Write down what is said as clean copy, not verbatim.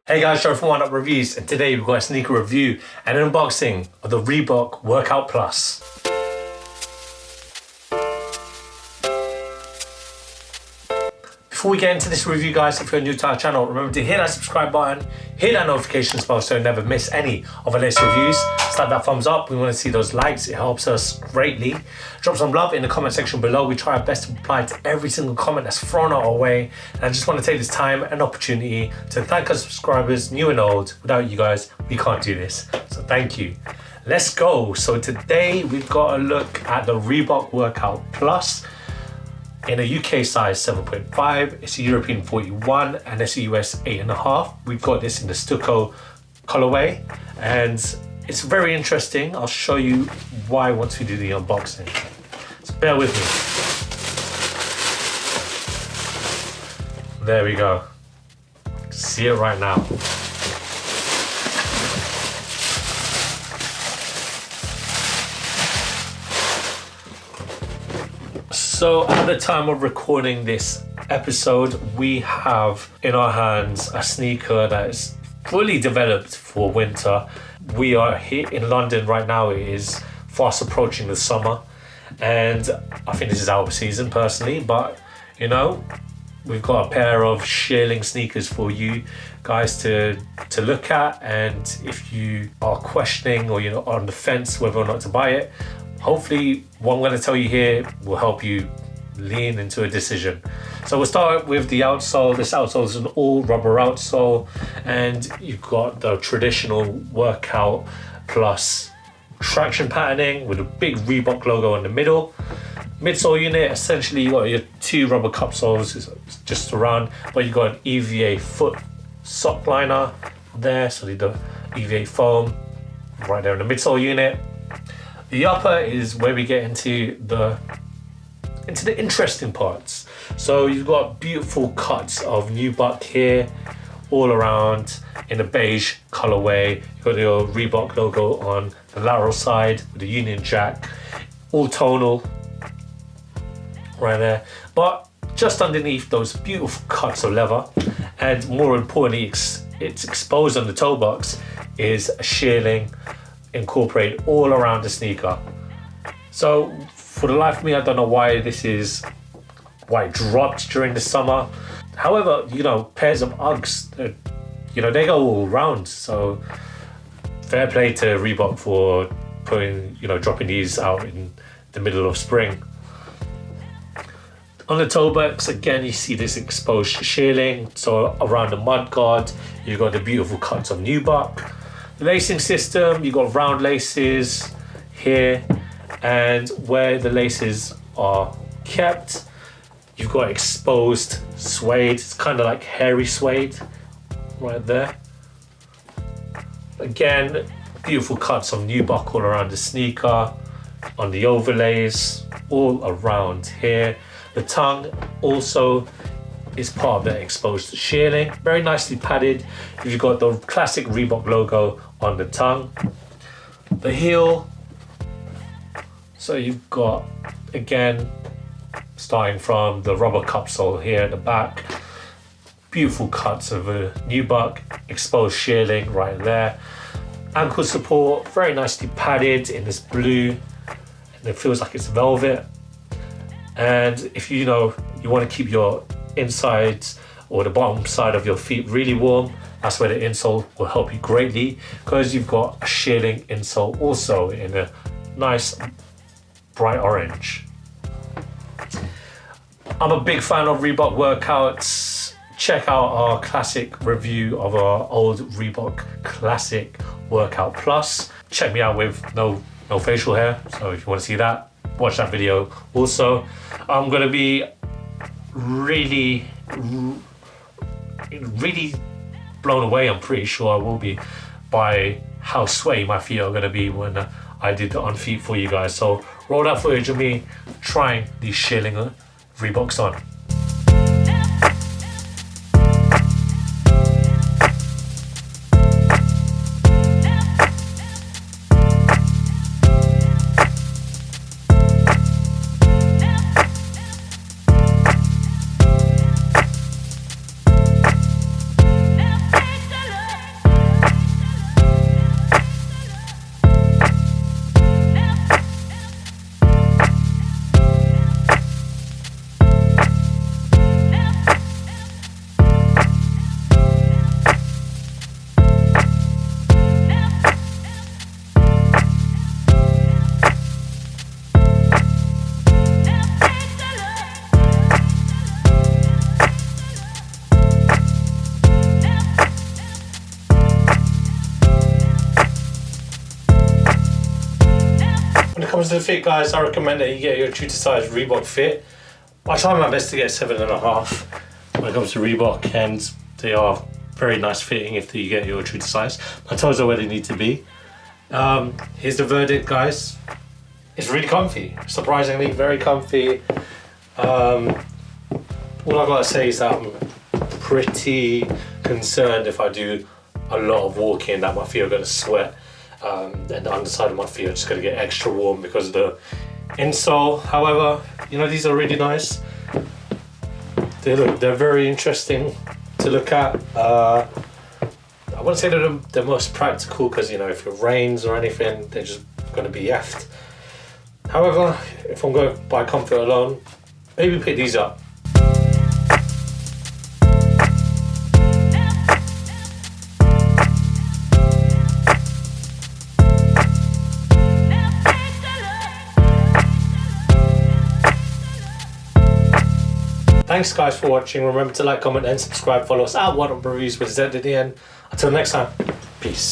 Hey guys, Gerald from Oneupreviewz, and today we've got a sneaker review and an unboxing of the REEBOK Workout Plus. Before we get into this review, guys, if you're new to our channel, remember to hit that subscribe button, hit that notifications bell so you never miss any of our latest reviews. Slap that thumbs up. We want to see those likes. It helps us greatly. Drop some love in the comment section below. We try our best to reply to every single comment that's thrown our way. And I just want to take this time and opportunity to thank our subscribers, new and old. Without you guys, we can't do this. So thank you. Let's go. So today we've got a look at the REEBOK Workout Plus. In a UK size 7.5, it's a European 41, and it's a US 8.5. We've got this in the stucco colorway, and it's very interesting. I'll show you why once we do the unboxing. So bear with me. There we go. See it right now. So at the time of recording this episode, we have in our hands a sneaker that is fully developed for winter. We are here in London right now. It is fast approaching the summer, and I think this is out of season personally, but you know, we've got a pair of shearling sneakers for you guys to look at, and if you are questioning or you're on the fence whether or not to buy it, hopefully what I'm going to tell you here will help you lean into a decision. So we'll start with the outsole. This outsole is an all rubber outsole, and you've got the traditional Workout Plus traction patterning with a big Reebok logo in the middle. Midsole unit, essentially you got your two rubber cup soles, it's just around, but you got an EVA foot sock liner there, so the EVA foam right there in the midsole unit. The upper is where we get into the interesting parts. So you've got beautiful cuts of nubuck here, all around in a beige colorway. You've got your Reebok logo on the lateral side with the Union Jack, all tonal right there. But just underneath those beautiful cuts of leather, and more importantly, it's exposed on the toe box, is a shearling incorporated all around the sneaker. So for the life of me, I don't know why it dropped during the summer. However, you know, pairs of Uggs, you know, they go all round. So fair play to Reebok for dropping these out in the middle of spring. On the toe box, again, you see this exposed shearling. So around the mud guard, you've got the beautiful cuts of nubuck. The lacing system, you've got round laces here, and where the laces are kept, you've got exposed suede. It's kind of like hairy suede right there. Again, beautiful cuts of nubuck all around the sneaker, on the overlays, all around here. The tongue also is part of that exposed shearling, very nicely padded. You've got the classic Reebok logo on the tongue. The heel, so you've got, again, starting from the rubber cup sole here at the back, beautiful cuts of a nubuck, exposed shearling right there. Ankle support, very nicely padded in this blue, and it feels like it's velvet. And if you want to keep your insides or the bottom side of your feet really warm, that's where the insole will help you greatly, because you've got a shearling insole also in a nice bright orange. I'm a big fan of Reebok workouts. Check out our classic review of our old Reebok Classic Workout Plus. Check me out with no facial hair, so if you want to see that, watch that video. Also, I'm going to be really blown away, I'm pretty sure I will be, by how sweaty my feet are going to be when I did the on feet for you guys. So roll that footage of me trying these shearling Reeboks on. comes to the fit, guys, I recommend that you get your true to size Reebok fit. I try my best to get 7.5 when it comes to Reebok, and they are very nice fitting if you get your true to size. My toes are where they need to be. Here's the verdict, guys. It's really comfy, surprisingly very comfy. All I gotta say is that I'm pretty concerned if I do a lot of walking that my feet are gonna sweat, and the underside of my feet are just gonna get extra warm because of the insole. However, you know, these are really nice. They're very interesting to look at. I wouldn't say they're the most practical because, you know, if it rains or anything, they're just gonna be effed. However, if I'm going by comfort alone, maybe pick these up. Thanks guys for watching. Remember to like, comment and subscribe. Follow us at Oneupreviewz with Z at the end. Until next time, peace.